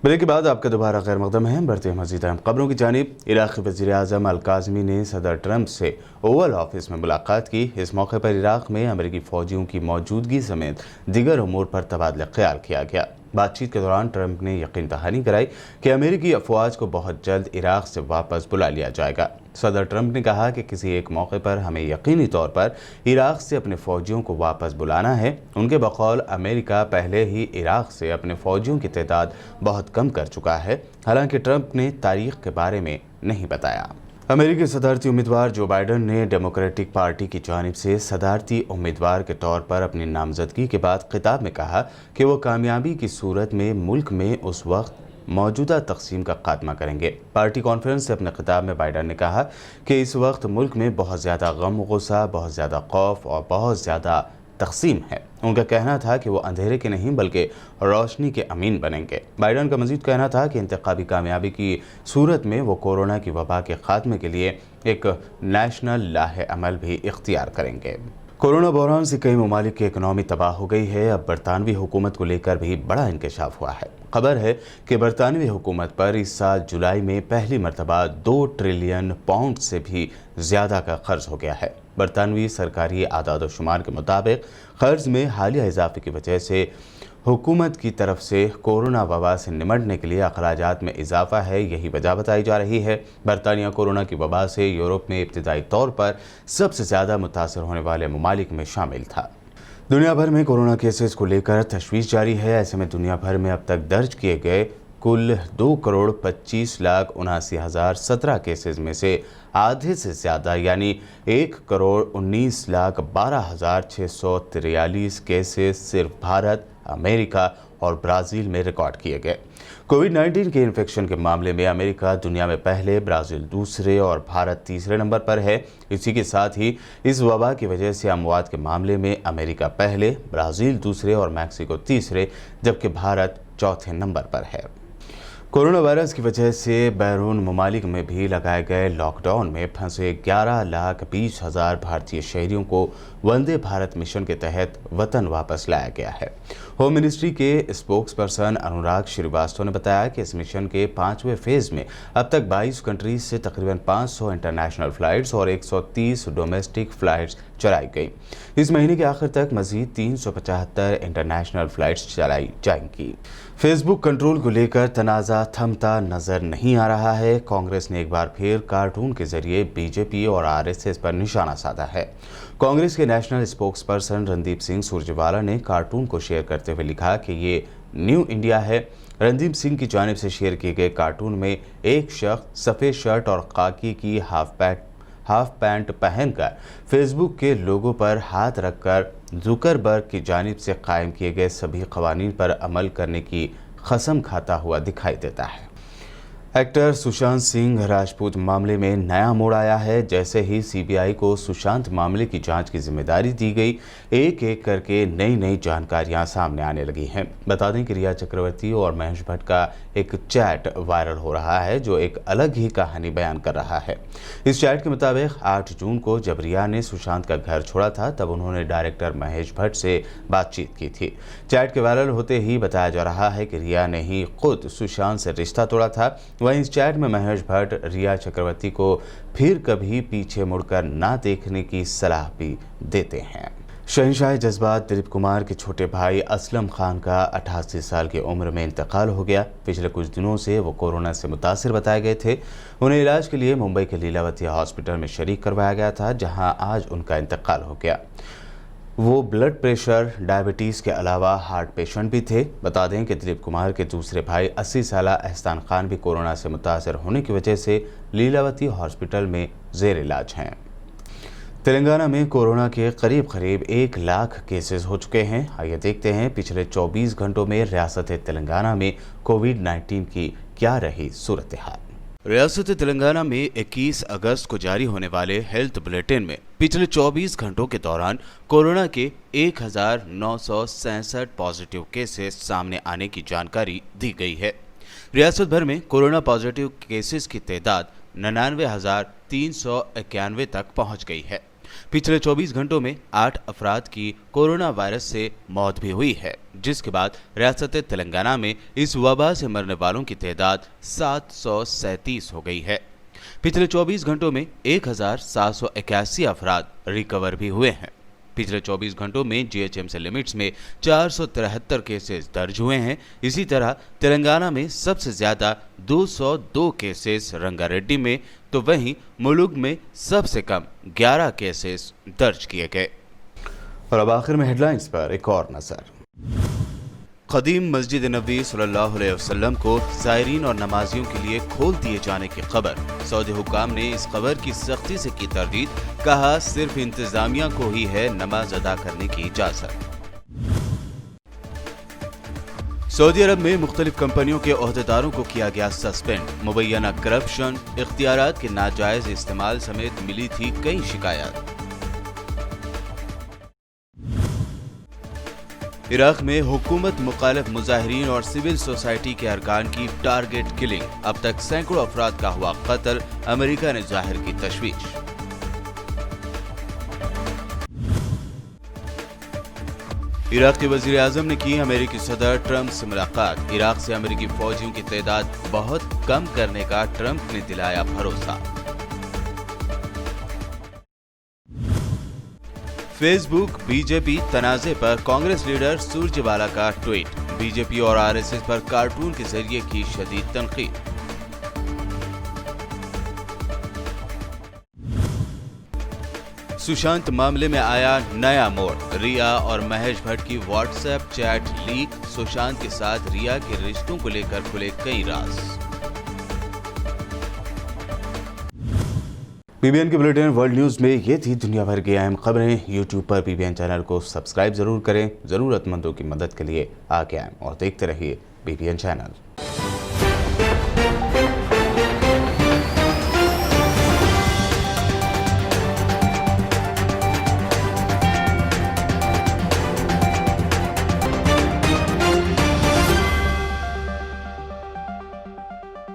Break के बाद आपका दोबारा खैर मकदम है। बढ़ते हैं मज़ीद अहम खबरों की जानिब। इराक़ी वज़ीर-ए-आज़म अल-काज़मी ने सदर ट्रंप से ओवल ऑफिस में मुलाकात की। इस मौके पर इराक़ में अमेरिकी फ़ौजियों की मौजूदगी समेत दीगर उमूर पर तबादला ख्याल किया गया। बातचीत के दौरान ट्रंप ने यकीन दहानी कराई कि अमेरिकी अफवाज को बहुत जल्द इराक़ से वापस बुला लिया जाएगा। सदर ट्रंप ने कहा कि किसी एक मौके पर हमें यकीनी तौर पर इराक़ से अपने फ़ौजियों को वापस बुलाना है। उनके बकौल अमेरिका पहले ही इराक़ से अपने फ़ौजियों की तादाद बहुत कम कर चुका है। हालांकि ट्रंप ने तारीख के बारे में नहीं बताया। अमेरिकी सदारती उम्मीदवार जो बाइडन ने डेमोक्रेटिक पार्टी की जानिब से सदारती उम्मीदवार के तौर पर अपनी नामजदगी के बाद खिताब में कहा कि वो कामयाबी की सूरत में मुल्क में उस वक्त मौजूदा तकसीम का खात्मा करेंगे। पार्टी कॉन्फ्रेंस से अपने खिताब में बाइडन ने कहा कि इस वक्त मुल्क में बहुत ज़्यादा गम, गुस्सा, बहुत ज़्यादा खौफ और बहुत ज़्यादा तकसीम है। उनका कहना था कि वो अंधेरे के नहीं बल्कि रोशनी के अमीन बनेंगे। बाइडन का मजीद कहना था कि इंतखाबी कामयाबी की सूरत में वो कोरोना की वबा के खात्मे के लिए एक नेशनल लाहे अमल भी इख्तियार करेंगे। कोरोना बहरान से कई ममालिक की इकनॉमी तबाह हो गई है। अब बरतानवी हुकूमत को लेकर भी बड़ा इंकशाफ हुआ है। खबर है कि बरतानवी हुकूमत पर इस साल जुलाई में पहली मरतबा 2 ट्रिलियन पाउंड से भी ज़्यादा का कर्ज हो गया है। बरतानवी सरकारी आदाद शुमार के मुताबिक कर्ज में हालिया इजाफे की वजह से हुकूमत की तरफ से कोरोना वबा से निमटने के लिए अखराजात में इजाफा है। यही वजह बताई जा रही है। बरतानिया कोरोना की वबा से यूरोप में इब्तिदाई तौर पर सबसे ज़्यादा मुतासर होने वाले ममालिक में शामिल था। दुनिया भर में कोरोना केसेस को लेकर तशवीश जारी है। ऐसे में दुनिया भर में अब तक दर्ज किए गए कुल 2,25,79,017 केसेस में से आधे से ज़्यादा यानी 1,19,12,643 केसेस सिर्फ भारत, अमेरिका और ब्राज़ील में रिकॉर्ड किए गए। कोविड-19 के इन्फेक्शन के मामले में अमेरिका दुनिया में पहले, ब्राज़ील दूसरे और भारत तीसरे नंबर पर है। इसी के साथ ही इस वबा की वजह से अमवात के मामले में अमेरिका पहले, ब्राज़ील दूसरे और मैक्सिको तीसरे, जबकि भारत चौथे नंबर पर है। कोरोना वायरस की वजह से बैरून ममालिक में भी लगाए गए लॉकडाउन में फंसे 11,20,000 भारतीय शहरियों को वंदे भारत मिशन के तहत वतन वापस लाया गया है। होम मिनिस्ट्री के स्पोक्स पर्सन अनुराग श्रीवास्तव ने बताया कि इस मिशन के 5वें फेज में अब तक 22 कंट्रीज से तकरीबन 500 इंटरनेशनल फ़्लाइट्स और 130 डोमेस्टिक फ़्लाइट्स चलाई गई। इस महीने के आखिर तक मजीद 375 इंटरनेशनल फ़्लाइट्स चलाई जाएंगी। फेसबुक कंट्रोल को लेकर तनाज़ा थमता नजर नहीं आ रहा है। कांग्रेस ने एक बार फिर कार्टून के जरिए बीजेपी और आरएसएस पर निशाना साधा है। कांग्रेस के national spokes person Randeep Singh Surjewala ने कार्टून को शेयर करते हुए लिखा कि ये न्यू इंडिया है। रणदीप सिंह की जानिब से शेयर किए गए कार्टून में एक शख्स सफ़ेद शर्ट और खाकी की हाफ पैंट पहनकर फेसबुक के लोगो पर हाथ रखकर जुकरबर्ग की जानिब से कायम किए गए सभी कवानीन पर अमल करने की कसम खाता हुआ दिखाई देता है। एक्टर सुशांत सिंह राजपूत मामले में नया मोड़ आया है। जैसे ही सीबीआई को सुशांत मामले की जांच की जिम्मेदारी दी गई, एक एक करके नई नई जानकारियां सामने आने लगी हैं। बता दें कि रिया चक्रवर्ती और महेश भट्ट का एक चैट वायरल हो रहा है जो एक अलग ही कहानी बयान कर रहा है। इस चैट के मुताबिक 8 जून को जब रिया ने सुशांत का घर छोड़ा था तब उन्होंने डायरेक्टर महेश भट्ट से बातचीत की थी। चैट के वायरल होते ही बताया जा रहा है कि रिया ने ही खुद सुशांत से रिश्ता तोड़ा था। वहीं इस चैट में महेश भट्ट रिया चक्रवर्ती को फिर कभी पीछे मुड़कर ना देखने की सलाह भी देते हैं। शहंशाह जज्बात दिलीप कुमार के छोटे भाई असलम खान का 88 साल की उम्र में इंतकाल हो गया। पिछले कुछ दिनों से वो कोरोना से मुतासिर बताए गए थे। उन्हें इलाज के लिए मुंबई के लीलावती हॉस्पिटल में शरीक करवाया गया था, जहां आज उनका इंतकाल हो गया। वो ब्लड प्रेशर, डायबिटीज़ के अलावा हार्ट पेशेंट भी थे। बता दें कि दिलीप कुमार के दूसरे भाई 80 साल एहसान खान भी कोरोना से मुतासर होने की वजह से लीलावती हॉस्पिटल में जेर इलाज हैं। तेलंगाना में कोरोना के करीब 1 लाख केसेस हो चुके हैं। आइए देखते हैं पिछले 24 घंटों में रियासत तेलंगाना में कोविड-19 की क्या रही सूरत हाल। रियासत तेलंगाना में 21 अगस्त को जारी होने वाले हेल्थ बुलेटिन में पिछले 24 घंटों के दौरान कोरोना के 1967 पॉजिटिव केसेस सामने आने की जानकारी दी गई है। रियासत भर में कोरोना पॉजिटिव केसेस की तादाद 99,391 तक पहुंच गई है। पिछले 24 घंटों में 8 अफराद की कोरोना वायरस से मौत भी हुई है, जिसके बाद रियासत तेलंगाना में इस वबा से मरने वालों की तादाद 737 हो गई है। पिछले 24 घंटों में 1781 अफराद रिकवर भी हुए हैं। पिछले 24 घंटों में जीएचएमसी लिमिट्स में 473 केसेस दर्ज हुए हैं। इसी तरह तेलंगाना में सबसे ज्यादा 202 केसेस रंगारेड्डी में, तो वहीं मुलुगु में सबसे कम 11 केसेस दर्ज किए गए। और अब आखिर में हेडलाइंस पर एक और नजर। कदीम मस्जिद नबी सल्लल्लाहु अलैहि वसल्लम को ज़ायरीन और नमाजियों के लिए खोल दिए जाने की खबर। सऊदी हुकाम ने इस खबर की सख्ती से की तरदीद, कहा सिर्फ इंतजामिया को ही है नमाज अदा करने की इजाजत। सऊदी अरब में मुख्तलिफ कंपनियों के ओहदेदारों को किया गया सस्पेंड। मुबैना करप्शन, इख्तियारात के नाजायज इस्तेमाल समेत मिली थी कई शिकायत। इराक में हुकूमत मुखालिफ मुजाहिरीन और सिविल सोसाइटी के अरकान की टारगेट किलिंग। अब तक सैकड़ों अफराद का हुआ कत्ल, अमेरिका ने जाहिर की तशवीश। इराक के वजीर आजम ने की अमेरिकी सदर ट्रंप से मुलाकात। इराक से अमेरिकी फौजियों की तादाद बहुत कम करने का ट्रंप ने दिलाया भरोसा। फेसबुक बीजेपी तनाज़े पर कांग्रेस लीडर सुरजेवाला का ट्वीट। बीजेपी और आरएसएस पर कार्टून के जरिए की शदीद तनकीद। सुशांत मामले में आया नया मोड़। रिया और महेश भट्ट की व्हाट्सएप चैट लीक। सुशांत के साथ रिया के रिश्तों को लेकर खुले कई राज। पीबीएन के बुलेटिन वर्ल्ड न्यूज़ में ये थी दुनिया भर की अहम खबरें। यूट्यूब पर पीबीएन चैनल को सब्सक्राइब जरूर करें। ज़रूरतमंदों की मदद के लिए आगे आएं और देखते रहिए पीबीएन चैनल।